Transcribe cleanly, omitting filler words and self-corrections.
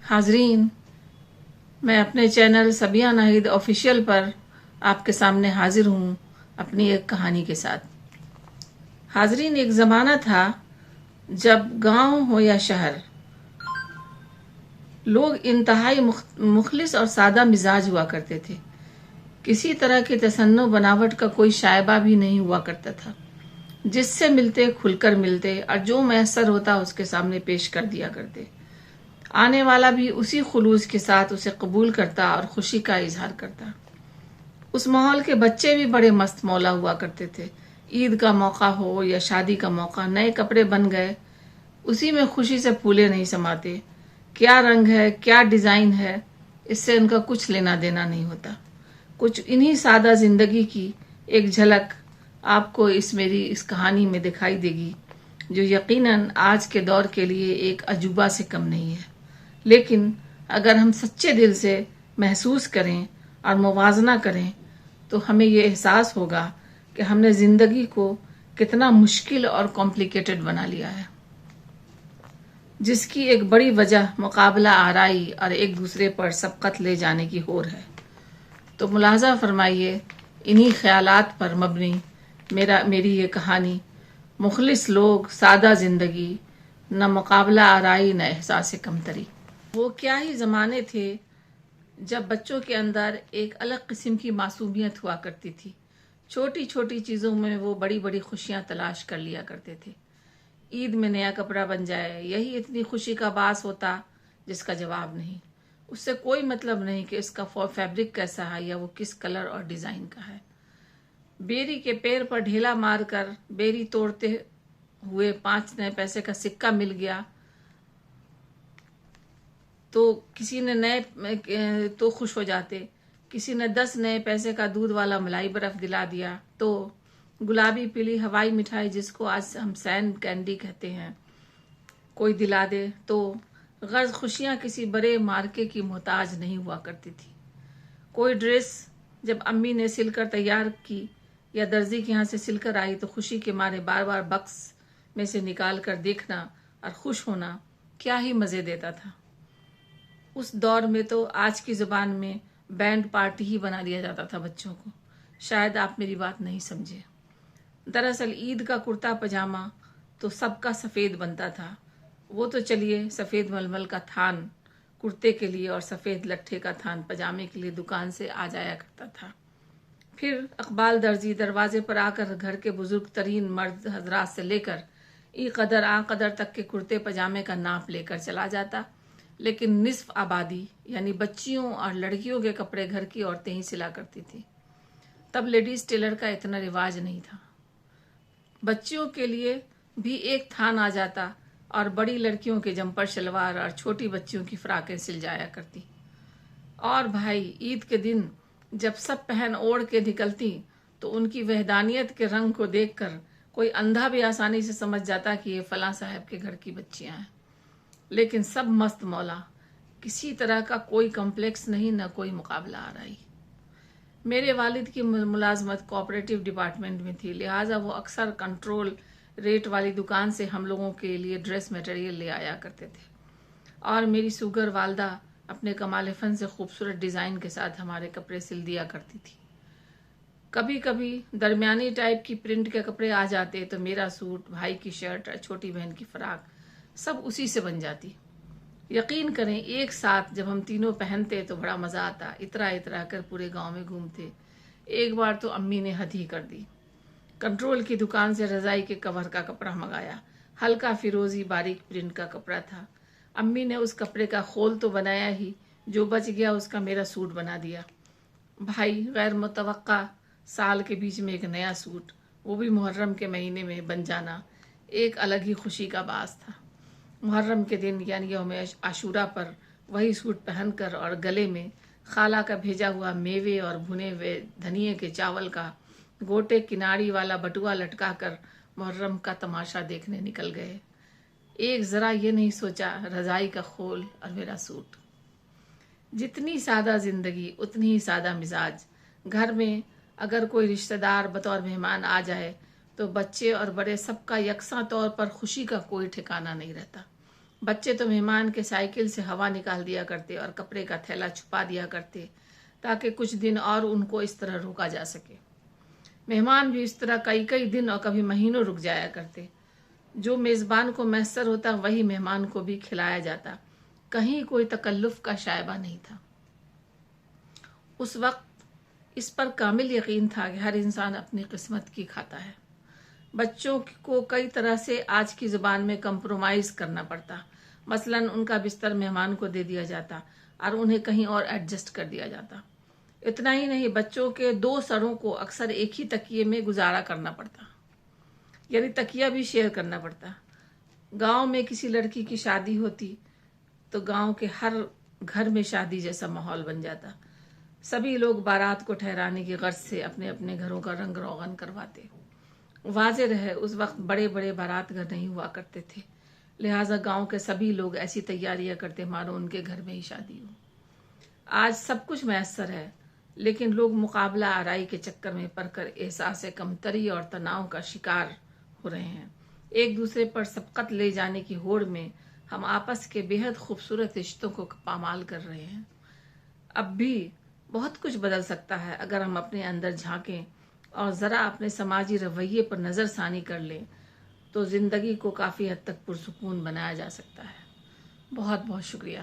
हाजरीन, मैं अपने चैनल सबिया नाहिद ऑफिशियल पर आपके सामने हाजिर हूँ अपनी एक कहानी के साथ। हाजरीन, एक ज़माना था जब गांव हो या शहर, लोग इंतहाई मुखलिस और सादा मिजाज हुआ करते थे। किसी तरह की तसन्नो बनावट का कोई शायबा भी नहीं हुआ करता था। जिससे मिलते खुलकर मिलते और जो मैसर होता उसके सामने पेश कर दिया करते। आने वाला भी उसी खुलूस के साथ उसे कबूल करता और खुशी का इजहार करता। उस माहौल के बच्चे भी बड़े मस्त मौला हुआ करते थे। ईद का मौका हो या शादी का मौका, नए कपड़े बन गए, उसी में खुशी से फूले नहीं समाते। क्या रंग है, क्या डिजाइन है, इससे उनका कुछ लेना देना नहीं होता। कुछ इन्हीं सादा जिंदगी की एक झलक आपको मेरी इस कहानी में दिखाई देगी, जो यकीनन आज के दौर के लिए एक अजूबा से कम नहीं है। लेकिन अगर हम सच्चे दिल से महसूस करें और मुवाजना करें तो हमें ये एहसास होगा कि हमने जिंदगी को कितना मुश्किल और कॉम्प्लिकेटेड बना लिया है, जिसकी एक बड़ी वजह मुकाबला आराई और एक दूसरे पर सबकत ले जाने की होड़ है। तो मुलाजा फरमाइए, इन्हीं ख्यालात पर मबनी मेरी ये कहानी, मुखलिस लोग, सादा जिंदगी, न मुकाबला आराई न एहसास कमतरी। वो क्या ही ज़माने थे जब बच्चों के अंदर एक अलग किस्म की मासूमियत हुआ करती थी। छोटी छोटी चीज़ों में वो बड़ी बड़ी खुशियां तलाश कर लिया करते थे। ईद में नया कपड़ा बन जाए, यही इतनी खुशी का बास होता जिसका जवाब नहीं। उससे कोई मतलब नहीं कि इसका फैब्रिक कैसा है या वो किस कलर और डिज़ाइन का है। बेरी के पेड़ पर ढेला मारकर बेरी तोड़ते हुए 5 नए पैसे का सिक्का मिल गया तो किसी ने नए तो खुश हो जाते। किसी ने 10 नए पैसे का दूध वाला मलाई बर्फ दिला दिया तो गुलाबी पीली हवाई मिठाई, जिसको आज हम सैंड कैंडी कहते हैं, कोई दिला दे तो गर्ज खुशियां किसी बड़े मार्के की मोहताज नहीं हुआ करती थी। कोई ड्रेस जब अम्मी ने सिलकर तैयार की या दर्जी के यहाँ से सिलकर आई तो खुशी के मारे बार बार बक्स में से निकाल कर देखना और खुश होना क्या ही मज़े देता था। उस दौर में तो आज की ज़ुबान में बैंड पार्टी ही बना दिया जाता था बच्चों को। शायद आप मेरी बात नहीं समझे। दरअसल ईद का कुर्ता पजामा तो सबका सफ़ेद बनता था। वो तो चलिए, सफ़ेद मलमल का थान कुर्ते के लिए और सफ़ेद लट्ठे का थान पजामे के लिए दुकान से आ जाया करता था। फिर अकबाल दर्जी दरवाजे पर आकर घर के बुजुर्ग तरीन मर्द हजरात से लेकर ई कदर आ कदर तक के कुर्ते पजामे का नाप लेकर चला जाता। लेकिन निस्फ आबादी यानी बच्चियों और लड़कियों के कपड़े घर की औरतें ही सिला करती थी। तब लेडीज टेलर का इतना रिवाज नहीं था। बच्चियों के लिए भी एक थान आ जाता और बड़ी लड़कियों के जंपर शलवार और छोटी बच्चियों की फ्राकें सिल जाया करती। और भाई, ईद के दिन जब सब पहन ओढ़ के निकलती तो उनकी वहदानियत के रंग को देखकर कोई अंधा भी आसानी से समझ जाता कि ये फलां साहब के घर की बच्चियां हैं। लेकिन सब मस्त मौला, किसी तरह का कोई कॉम्प्लेक्स नहीं, न कोई मुकाबला आ रही। मेरे वालिद की मुलाजमत कोऑपरेटिव डिपार्टमेंट में थी, लिहाजा वो अक्सर कंट्रोल रेट वाली दुकान से हम लोगों के लिए ड्रेस मटेरियल ले आया करते थे। और मेरी सुगर वालदा अपने कमाल फन से खूबसूरत डिज़ाइन के साथ हमारे कपड़े सिल दिया करती थी। कभी कभी दरमियानी टाइप की प्रिंट के कपड़े आ जाते तो मेरा सूट, भाई की शर्ट और छोटी बहन की फ्राक सब उसी से बन जाती। यकीन करें, एक साथ जब हम तीनों पहनते तो बड़ा मज़ा आता। इतरा इतरा कर पूरे गांव में घूमते। एक बार तो अम्मी ने हद ही कर दी। कंट्रोल की दुकान से रजाई के कवर का कपड़ा मंगाया। हल्का फिरोजी बारीक प्रिंट का कपड़ा था। अम्मी ने उस कपड़े का खोल तो बनाया ही, जो बच गया उसका मेरा सूट बना दिया। भाई, गैर मुतवक्का साल के बीच में एक नया सूट, वो भी मुहर्रम के महीने में बन जाना, एक अलग ही खुशी का बास था। मुहर्रम के दिन यानी यौम आशूरा पर वही सूट पहनकर और गले में खाला का भेजा हुआ मेवे और भुने हुए धनिए के चावल का गोटे किनारी वाला बटुआ लटका कर मुहर्रम का तमाशा देखने निकल गए। एक ज़रा ये नहीं सोचा, रज़ाई का खोल और मेरा सूट। जितनी सादा ज़िंदगी उतनी ही सादा मिजाज। घर में अगर कोई रिश्तेदार बतौर मेहमान आ जाए तो बच्चे और बड़े सबका यकसा तौर पर खुशी का कोई ठिकाना नहीं रहता। بچے تو مہمان کے سائیکل سے ہوا نکال دیا کرتے اور کپڑے کا تھیلا چھپا دیا کرتے تاکہ کچھ دن اور ان کو اس طرح روکا جا سکے۔ مہمان بھی اس طرح کئی کئی دن اور کبھی مہینوں رک جایا کرتے۔ جو میزبان کو میسر ہوتا وہی مہمان کو بھی کھلایا جاتا، کہیں کوئی تکلف کا شائبہ نہیں تھا۔ اس وقت اس پر کامل یقین تھا کہ ہر انسان اپنی قسمت کی کھاتا ہے۔ بچوں کو کئی طرح سے آج کی زبان میں کمپرومائز کرنا پڑتا، مثلاً ان کا بستر مہمان کو دے دیا جاتا اور انہیں کہیں اور ایڈجسٹ کر دیا جاتا۔ اتنا ہی نہیں، بچوں کے 2 سروں کو اکثر ایک ہی تکیے میں گزارا کرنا پڑتا، یعنی تکیہ بھی شیئر کرنا پڑتا۔ گاؤں میں کسی لڑکی کی شادی ہوتی تو گاؤں کے ہر گھر میں شادی جیسا ماحول بن جاتا۔ سبھی لوگ بارات کو ٹھہرانے کی غرض سے اپنے اپنے گھروں کا رنگ روغن کرواتے۔ واضح رہے اس وقت بڑے بڑے بارات گھر نہیں ہوا کرتے تھے، لہٰذا گاؤں کے سبھی لوگ ایسی تیاریاں کرتے مانو ان کے گھر میں ہی شادی ہو۔ آج سب کچھ میسر ہے، لیکن لوگ مقابلہ آرائی کے چکر میں پڑ کر احساس کمتری اور تناؤ کا شکار ہو رہے ہیں۔ ایک دوسرے پر سبقت لے جانے کی ہوڑ میں ہم آپس کے بے حد خوبصورت رشتوں کو پامال کر رہے ہیں۔ اب بھی بہت کچھ بدل سکتا ہے اگر ہم اپنے اندر جھانکیں اور ذرا اپنے سماجی رویے پر نظر ثانی کر لیں تو زندگی کو کافی حد تک پرسکون بنایا جا سکتا ہے۔ بہت بہت شکریہ۔